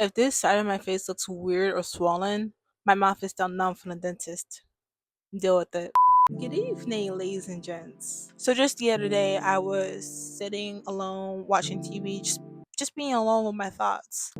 If this side of my face looks weird or swollen, my mouth is still numb from the dentist. Deal with it. Good evening, ladies and gents. So just the other day, I was sitting alone watching TV, just being alone with my thoughts,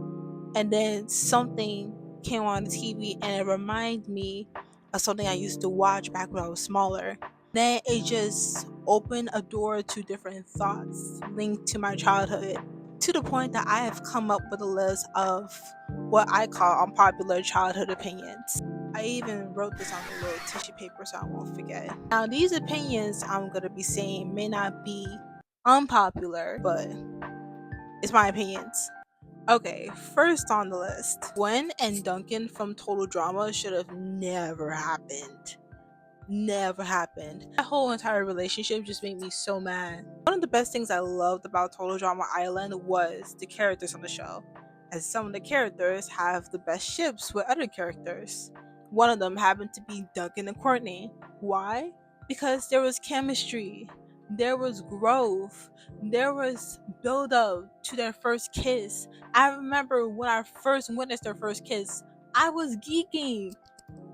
and then something came on the TV, and it reminded me of something I used to watch back when I was smaller. Then it just opened a door to different thoughts linked to my childhood, to the point that I have come up with a list of what I call unpopular childhood opinions. I even wrote this on a little tissue paper so I won't forget. Now, these opinions I'm going to be saying may not be unpopular, but it's my opinions. Okay, first on the list, Gwen and Duncan from Total Drama should have never happened. Never happened. That whole entire relationship just made me so mad. One of the best things I loved about Total Drama Island was the characters on the show, as some of the characters have the best ships with other characters. One of them happened to be Duncan and Courtney. Why? Because there was chemistry, there was growth, there was build up to their first kiss. I remember when I first witnessed their first kiss, I was geeking.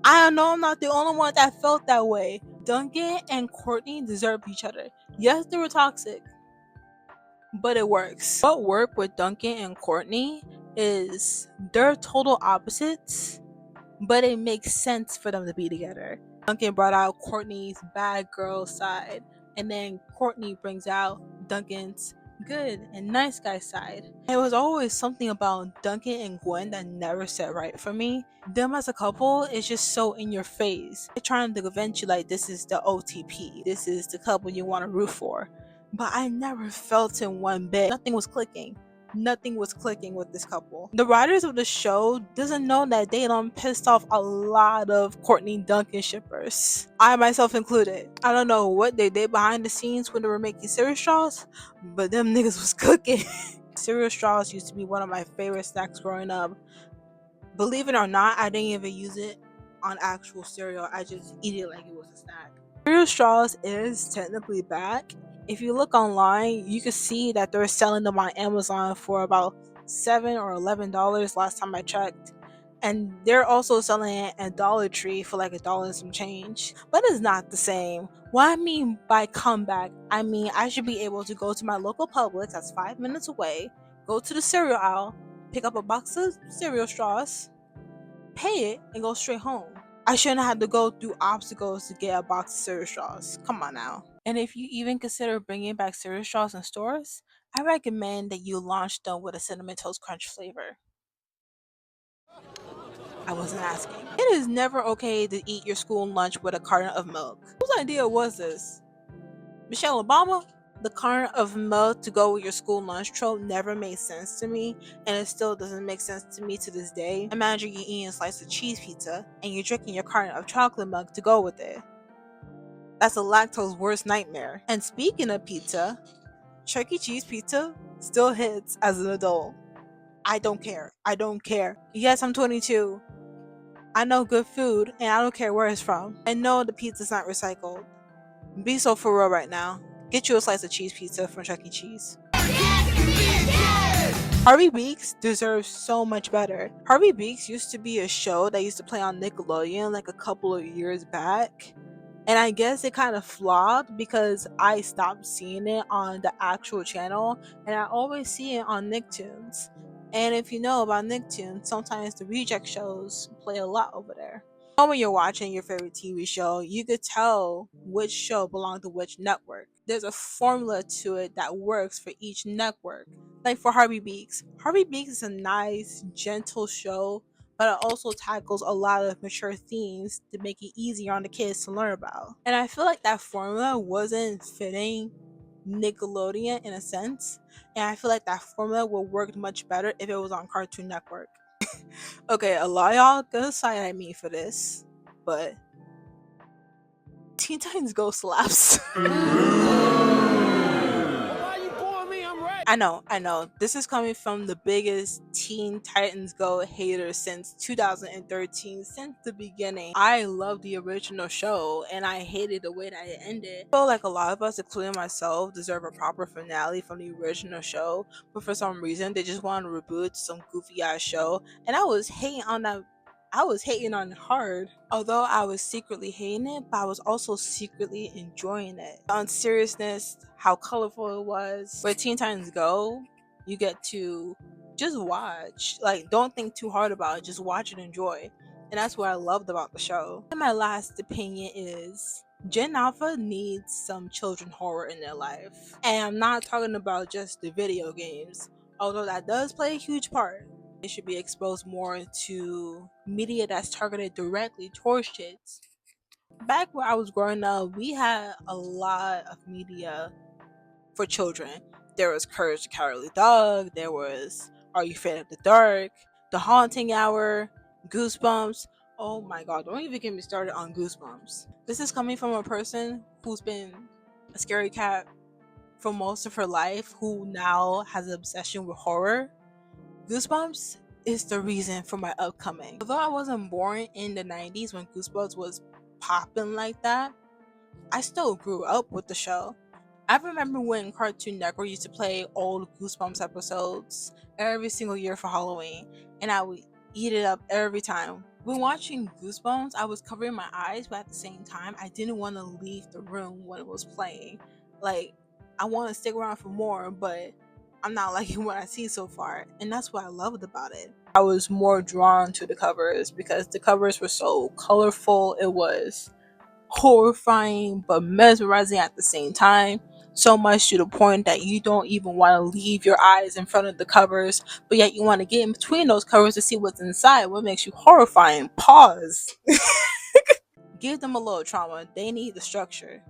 I know I'm not the only one that felt that way. Duncan and Courtney deserve each other. Yes, they were toxic, but it works. What worked with Duncan and Courtney is they're total opposites, but it makes sense for them to be together. Duncan brought out Courtney's bad girl side, and then Courtney brings out Duncan's good and nice guy side. There was always something about Duncan and Gwen that never set right for me. Them as a couple is just so in your face. They're trying to convince you like this is the OTP, this is the couple you want to root for. But I never felt in one bit. Nothing was clicking. Nothing was clicking with this couple. The writers of the show doesn't know that they done pissed off a lot of Courtney Duncan shippers. I myself included. I don't know what they did behind the scenes when they were making cereal straws, but them niggas was cooking. Cereal straws used to be one of my favorite snacks growing up. Believe it or not, I didn't even use it on actual cereal. I just eat it like it was a snack. Cereal straws is technically back. If you look online, you can see that they're selling them on Amazon for about $7 or $11 last time I checked. And they're also selling it at Dollar Tree for like $1 and some change. But it's not the same. What I mean by comeback, I mean I should be able to go to my local Publix that's 5 minutes away, go to the cereal aisle, pick up a box of cereal straws, pay it, and go straight home. I shouldn't have to go through obstacles to get a box of cereal straws. Come on now. And if you even consider bringing back cereal straws in stores, I recommend that you launch them with a cinnamon toast crunch flavor. I wasn't asking. It is never okay to eat your school lunch with a carton of milk. Whose idea was this? Michelle Obama? The carton of milk to go with your school lunch trope never made sense to me, and it still doesn't make sense to me to this day. Imagine you eating a slice of cheese pizza and you're drinking your carton of chocolate milk to go with it. That's a lactose worst nightmare. And speaking of pizza, Chuck E. Cheese pizza still hits as an adult. I don't care. I don't care. Yes, I'm 22. I know good food, and I don't care where it's from. I know the pizza's not recycled. Be so for real right now. Get you a slice of cheese pizza from Chuck E. Cheese. Harvey Beaks deserves so much better. Harvey Beaks used to be a show that used to play on Nickelodeon like a couple of years back. And I guess it kind of flopped because I stopped seeing it on the actual channel and I always see it on Nicktoons. And if you know about Nicktoons, sometimes the reject shows play a lot over there. When you're watching your favorite TV show, you could tell which show belonged to which network. There's a formula to it that works for each network. Like for Harvey Beaks. Harvey Beaks is a nice, gentle show, but it also tackles a lot of mature themes to make it easier on the kids to learn about. And I feel like that formula wasn't fitting Nickelodeon in a sense, and I feel like that formula would work much better if it was on Cartoon Network. Okay, a lot of y'all gonna side at me for this, but Teen Titans Go slaps. I know. This is coming from the biggest Teen Titans Go hater since 2013, since the beginning. I love the original show and I hated the way that it ended. I feel like a lot of us, including myself, deserve a proper finale from the original show, but for some reason they just want to reboot some goofy ass show, and I was hating on that. I was hating on it hard. Although I was secretly hating it, but I was also secretly enjoying it. On seriousness, how colorful it was. Where Teen Titans Go, you get to just watch. Like, don't think too hard about it. Just watch and enjoy. And that's what I loved about the show. And my last opinion is Gen Alpha needs some children horror in their life. And I'm not talking about just the video games, although that does play a huge part. It should be exposed more to media that's targeted directly towards kids. Back where I was growing up, we had a lot of media for children. There was Courage the Cowardly Dog, there was Are You Afraid of the Dark, The Haunting Hour, Goosebumps. Oh my god, don't even get me started on Goosebumps. This is coming from a person who's been a scary cat for most of her life, who now has an obsession with horror. Goosebumps is the reason for my upcoming. Although I wasn't born in the 90s when Goosebumps was popping like that, I still grew up with the show. I remember when Cartoon Network used to play old Goosebumps episodes every single year for Halloween, and I would eat it up every time. When watching Goosebumps, I was covering my eyes, but at the same time, I didn't want to leave the room when it was playing. Like, I want to stick around for more, but I'm not liking what I see so far, and that's what I loved about it. I was more drawn to the covers because the covers were so colorful. It was horrifying but mesmerizing at the same time. So much to the point that you don't even want to leave your eyes in front of the covers, but yet you want to get in between those covers to see what's inside. What makes you horrifying? Pause. Give them a little trauma. They need the structure.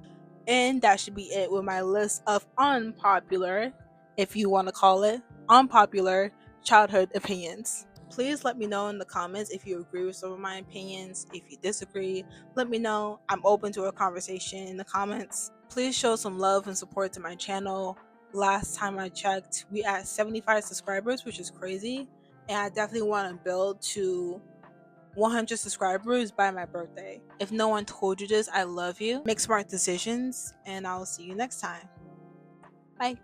And that should be it with my list of unpopular, if you want to call it, unpopular childhood opinions. Please let me know in the comments if you agree with some of my opinions. If you disagree, let me know. I'm open to a conversation in the comments. Please show some love and support to my channel. Last time I checked, we at 75 subscribers, which is crazy. And I definitely want to build to 100 subscribers by my birthday. If no one told you this, I love you. Make smart decisions, and I'll see you next time. Bye.